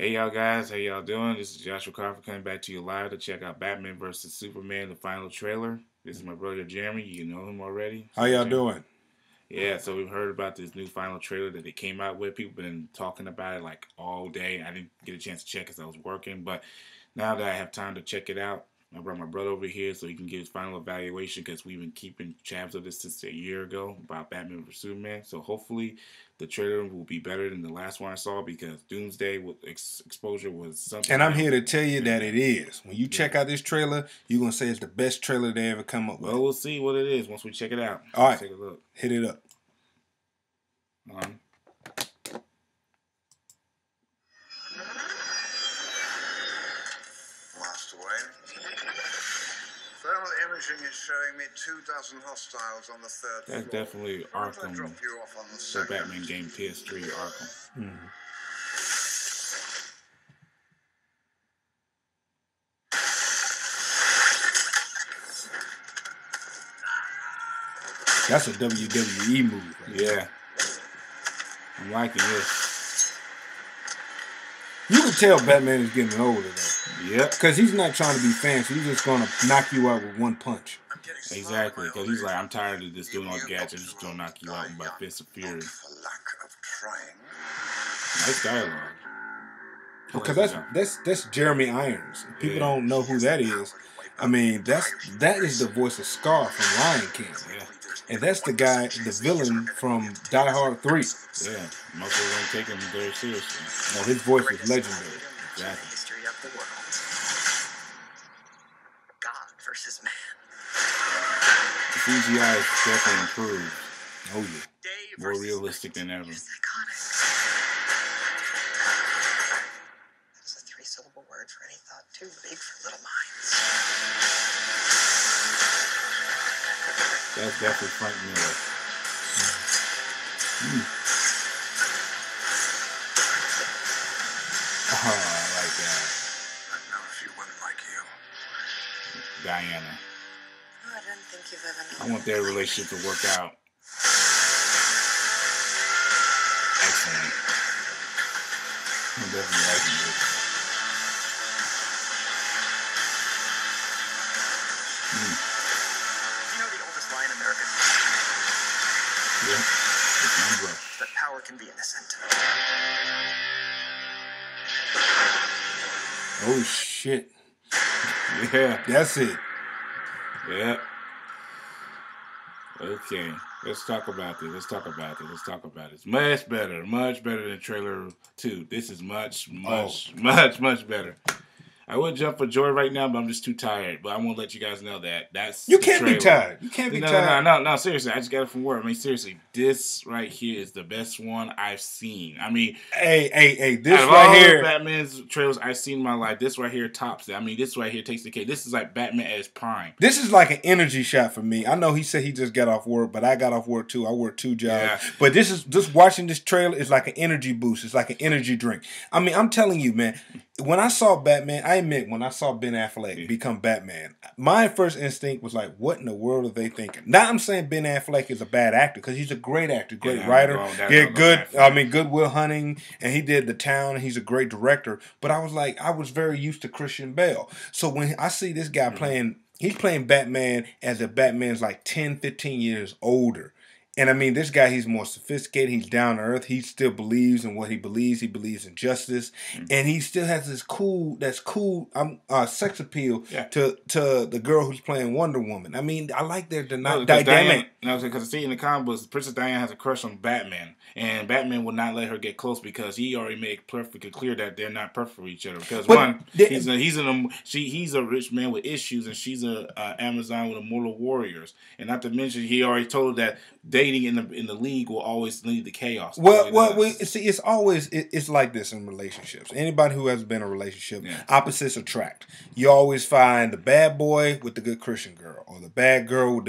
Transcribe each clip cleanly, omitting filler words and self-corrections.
Hey y'all guys, how y'all doing? This is Joshua Crawford coming back to you live to check out Batman vs. Superman, the final trailer. This is my brother Jeremy. You know him already. How y'all doing? Yeah, so we've heard about this new final trailer that they came out with. People been talking about it like all day. I didn't get a chance to check because I was working, but now that I have time to check it out, I brought my brother over here so he can get his final evaluation because we've been keeping tabs of this since a year ago about Batman vs Superman. So hopefully the trailer will be better than the last one I saw because Doomsday with exposure was something. And I'm here to tell you that it is. When you check out this trailer, you're going to say it's the best trailer they ever come up with. Well, we'll see what it is once we check it out. All right. Take a look. Hit it up. Master Wayne. Thermal imaging is showing me 24 hostiles on the third floor. That's definitely Arkham. Drop you off on the Batman game PS3 Arkham. That's a WWE move. Right? Yeah. I'm liking this. You can tell Batman is getting older, though. Yep. Because he's not trying to be fancy. He's just going to knock you out with one punch. Exactly. Because he's like, I'm tired of just doing all gadgets. I'm just going to knock you out by Fist of Fury. Nice dialogue. Because that's Jeremy Irons. People don't know who that is. I mean, that is the voice of Scar from Lion King. Yeah. And that's the guy, the villain from Die Hard 3. Yeah, most of them take him very seriously. Well, his voice is legendary. Exactly. History of the world. God versus man. The CGI is definitely improved. Oh yeah. More realistic than ever. It's iconic. That is a three-syllable word for any thought too big for little minds. That's definitely Frank Miller. Oh, I like that. I know a few women like you. Diana. Oh, I didn't think you've ever known. I want their relationship to work out. Excellent. I'm definitely liking this. You know the oldest lie in America? Yeah, it's my brush. That power can be innocent. Oh shit. Yeah. That's it. Yeah. Okay. Let's talk about this. Let's talk about this. Much better than trailer 2. This is much better. I would jump for joy right now, but I'm just too tired. But I won't let you guys know that. You can't be tired. You can't be tired. No, seriously. I just got it from work. I mean, seriously. This right here is the best one I've seen. I mean, hey, this out of right all here. the Batman's trailers I've seen in my life, this right here tops it. I mean, this right here takes the cake. This is like Batman at his prime. This is like an energy shot for me. I know he said he just got off work, but I got off work too. I work 2 jobs. Yeah. But this is just watching this trailer is like an energy boost. It's like an energy drink. I mean, I'm telling you, man. When I saw Batman, I admit, when I saw Ben Affleck become Batman, my first instinct was like, what in the world are they thinking? Now I'm saying Ben Affleck is a bad actor because he's a great actor, great writer. Good Will Hunting, and he did The Town, and he's a great director. But I was like, I was very used to Christian Bale. So when I see this guy playing, he's playing Batman as if Batman's like 10, 15 years older. And I mean, this guy, he's more sophisticated. He's down to earth. He still believes in what he believes. He believes in justice, and he still has this cool sex appeal to the girl who's playing Wonder Woman. I mean, I like their dynamic. Because see in the comic books, Princess Diana has a crush on Batman, and Batman will not let her get close because he already made perfectly clear that they're not perfect for each other. Because he's a rich man with issues, and she's a Amazon with immortal warriors, and not to mention he already told her that dating in the league will always lead to chaos. See, it's like this in relationships. Anybody who has been in a relationship, opposites attract. You always find the bad boy with the good Christian girl, or the bad girl with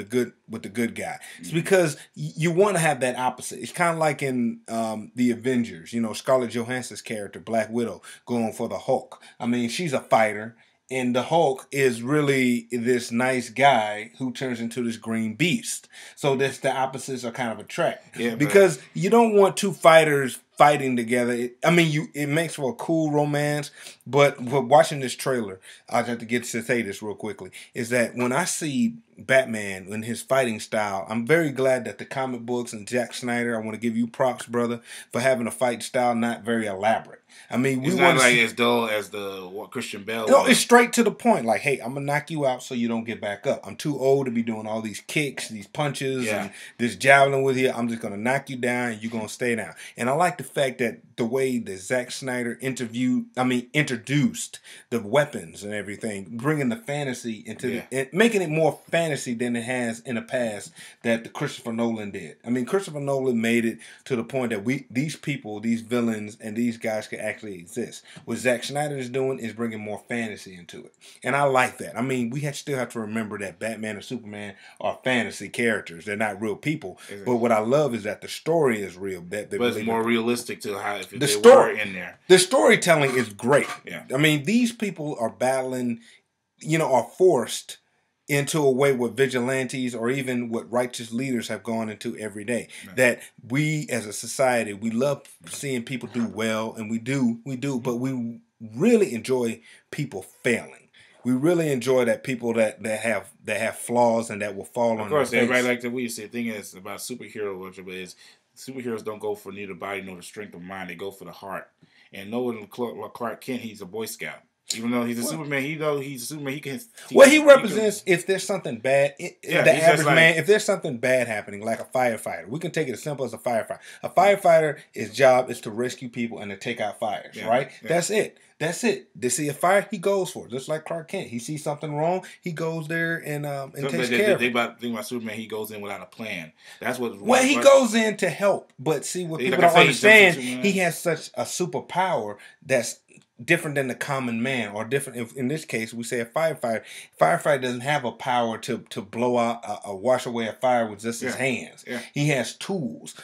the good guy. It's because you want to have that opposite. It's kind of like in the Avengers. You know, Scarlett Johansson's character, Black Widow, going for the Hulk. I mean, she's a fighter. And the Hulk is really this nice guy who turns into this green beast. So that's the opposites are kind of attract. Yeah, because you don't want two fighters fighting together. It makes for a cool romance. But watching this trailer, I have to say this real quickly, is that when I see Batman in his fighting style, I'm very glad that the comic books and Zack Snyder, I want to give you props, brother, for having a fight style not very elaborate. I mean, it's not like as dull as what Christian Bale No, was. it's straight to the point. Like, hey, I'm going to knock you out so you don't get back up. I'm too old to be doing all these kicks, these punches, and this javelin with you. I'm just going to knock you down and you're going to stay down. And I like the fact that the way that Zack Snyder introduced the weapons and everything, bringing the fantasy into making it more fantasy than it has in the past that the Christopher Nolan did. I mean, Christopher Nolan made it to the point that these people, these villains, and these guys could actually exist. What Zack Snyder is doing is bringing more fantasy into it. And I like that. I mean, we still have to remember that Batman and Superman are fantasy characters. They're not real people. Exactly. But what I love is that the story is real. But it's more realistic to how if they were in there. The storytelling is great. Yeah. I mean, these people are battling, are forced into a way what vigilantes or even what righteous leaders have gone into every day. Right. That we as a society, we love seeing people do well, and we do, but we really enjoy people failing. We really enjoy that people that have flaws and that will fall on their face. Of course, everybody like the way you say. The thing is about superhero worship is superheroes don't go for neither body nor the strength of mind. They go for the heart. And knowing Clark Kent, he's a Boy Scout. Even though he's a Superman, he's a Superman. He can. He represents if there's something bad. The average man, if there's something bad happening, like a firefighter, we can take it as simple as a firefighter. A firefighter's job is to rescue people and to take out fires. Right? Yeah. That's it. They see a fire, he goes for it. Just like Clark Kent, he sees something wrong, he goes there and takes care of it. Think about Superman, he goes in without a plan. That's what. Well, he goes in to help, but see what people don't understand. He has such a superpower that's different than the common man, or different. In this case, we say a firefighter. Firefighter doesn't have a power to blow out, wash away a fire with just his hands. Yeah. He has tools.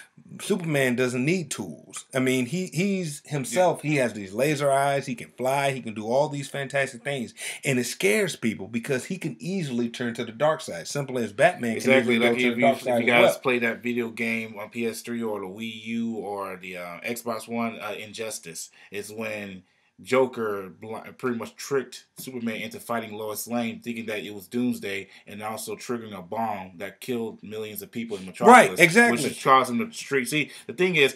Superman doesn't need tools. I mean, he's himself. Yeah. He has these laser eyes. He can fly. He can do all these fantastic things, and it scares people because he can easily turn to the dark side. Simple as Batman. Exactly. Like if you guys play that video game on PS3 or the Wii U or the Xbox One, Injustice, is when Joker pretty much tricked Superman into fighting Lois Lane, thinking that it was Doomsday, and also triggering a bomb that killed millions of people in Metropolis. Right, exactly. Which caused him to street. See, the thing is,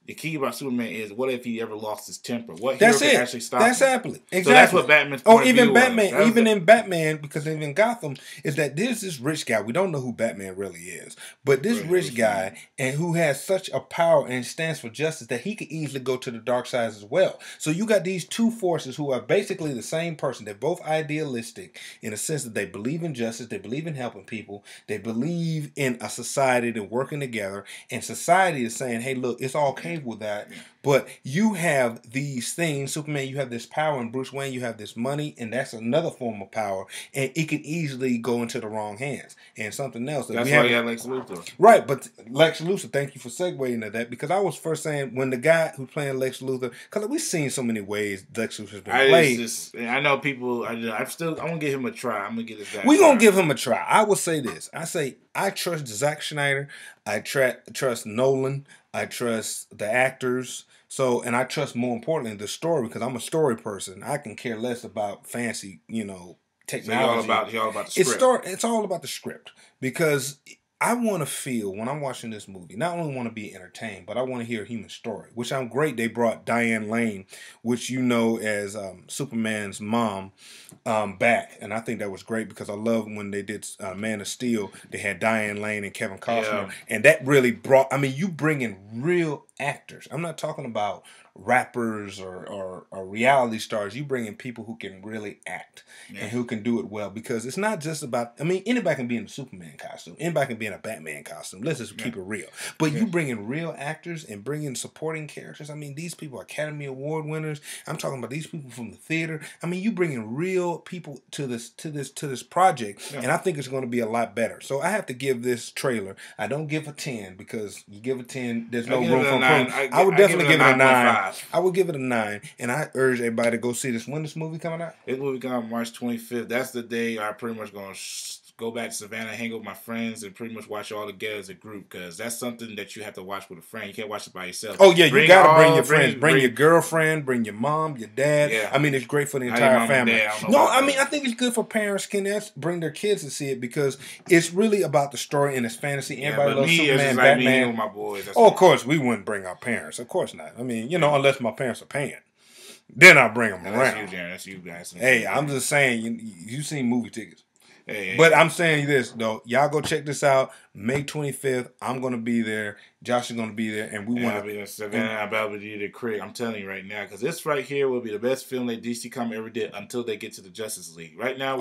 the key about Superman is, what if he ever lost his temper? What hero can actually stop him? Exactly. So that's what Batman's point of even view Batman, was. even in Batman, because in Gotham, is that there's this rich guy. We don't know who Batman really is, but this rich guy, and who has such a power and stands for justice that he could easily go to the dark side as well. So you got these two forces who are basically the same person. They're both idealistic in a sense that they believe in justice, they believe in helping people, they believe in a society that's working together, and society is saying, hey, look, it's all okay with that. But you have these things, Superman, you have this power, and Bruce Wayne, you have this money, and that's another form of power, and it can easily go into the wrong hands. And something else. That's why you got Lex Luthor. Right, but Lex Luthor, thank you for segueing into that, because I was first saying, when the guy who's playing Lex Luthor, because we've seen so many ways Lex Luthor's been played. I know people, I'm going to give him a try. I'm going to get his guy. We're going to give him a try. I will say this. I trust Zack Snyder. I trust Nolan. I trust the actors. And I trust, more importantly, the story, because I'm a story person. I can care less about fancy, technology. So you're all about the script. It's all about the script, because I want to feel, when I'm watching this movie, not only want to be entertained, but I want to hear a human story, which I'm great. They brought Diane Lane, which you know as Superman's mom, back. And I think that was great, because I love when they did Man of Steel, they had Diane Lane and Kevin Costner. Yeah. And that really brought, you bring in real actors. I'm not talking about rappers or reality stars. You bring in people who can really act and who can do it well, because it's not just about, anybody can be in a Superman costume, anybody can be in a Batman costume, let's just keep it real, but you bring in real actors and bring in supporting characters. These people are Academy Award winners. I'm talking about these people from the theater. you bring in real people to this project, and I think it's going to be a lot better. So I have to give this trailer, I don't give a 10, because you give a 10, there's no room for improvement. I would definitely give it a 9. I would give it a 9, and I urge everybody to go see this. When this movie coming out? This movie coming out March 25th. That's the day I'm pretty much going to go back to Savannah, hang with my friends, and pretty much watch all together as a group because that's something that you have to watch with a friend. You can't watch it by yourself. Oh yeah, you gotta bring your friends, bring your girlfriend, bring your mom, your dad. Yeah. I mean, it's great for the Not your entire mom and family. dad, I don't know No, about I mean, that. I think it's good for parents can bring their kids to see it because it's really about the story and it's fantasy. Yeah, Everybody but loves me, it's Superman, just like me hanging Batman. with my boys. That's Oh, of what- course, we wouldn't bring our parents. Of course not. I mean, you know, unless my parents are paying, then I'll bring them That's you, around. Darren. That's you guys. Hey, I'm just saying, you seen movie tickets. Hey, But I'm saying this though, y'all go check this out. May 25th, I'm gonna be there. Josh is gonna be there, and we I'll want be to. in Savannah. I'll be the Craig. I'm telling you right now, because this right here will be the best film that DC Comics ever did until they get to the Justice League. Right now,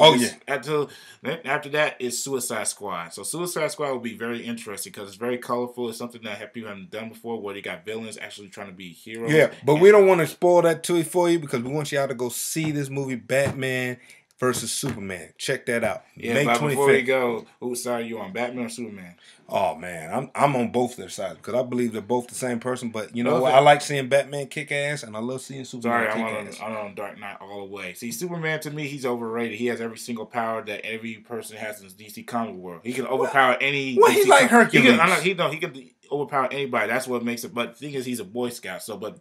after that is Suicide Squad. So Suicide Squad will be very interesting because it's very colorful. It's something that people haven't done before, where they got villains actually trying to be heroes. Yeah, but we don't want to spoil that for you because we want y'all to go see this movie, Batman versus Superman. Check that out. Yeah, May but 25th. before we go, whose side are you on, Batman or Superman? Oh man, I'm on both their sides because I believe they're both the same person. But you know Okay. what? I like seeing Batman kick ass, and I love seeing Sorry, Superman kick ass. I'm on Dark Knight all the way. See, Superman to me, he's overrated. He has every single power that every person has in the DC comic world. He can overpower any. Well, DC he's like Hercules. He can overpower anybody. That's what makes it. But the thing is, he's a Boy Scout. So, but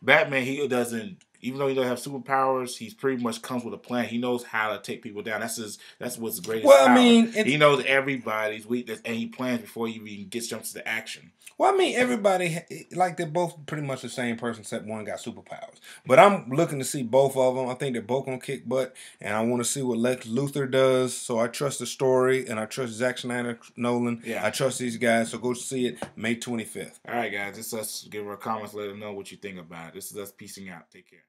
Batman, he doesn't. Even though he doesn't have superpowers, he's pretty much comes with a plan. He knows how to take people down. That's what's greatest. Well, I power. mean, he knows everybody's weakness and he plans before he even gets jumps to action. Well, I mean, everybody, like, they're both pretty much the same person, except one got superpowers. But I'm looking to see both of them. I think they're both going to kick butt, and I want to see what Lex Luthor does. So I trust the story, and I trust Zack Snyder, Nolan. Yeah. I trust these guys, so go see it May 25th. All right, guys. This is us. Give her comments. Let us know what you think about it. This is us piecing out. Take care.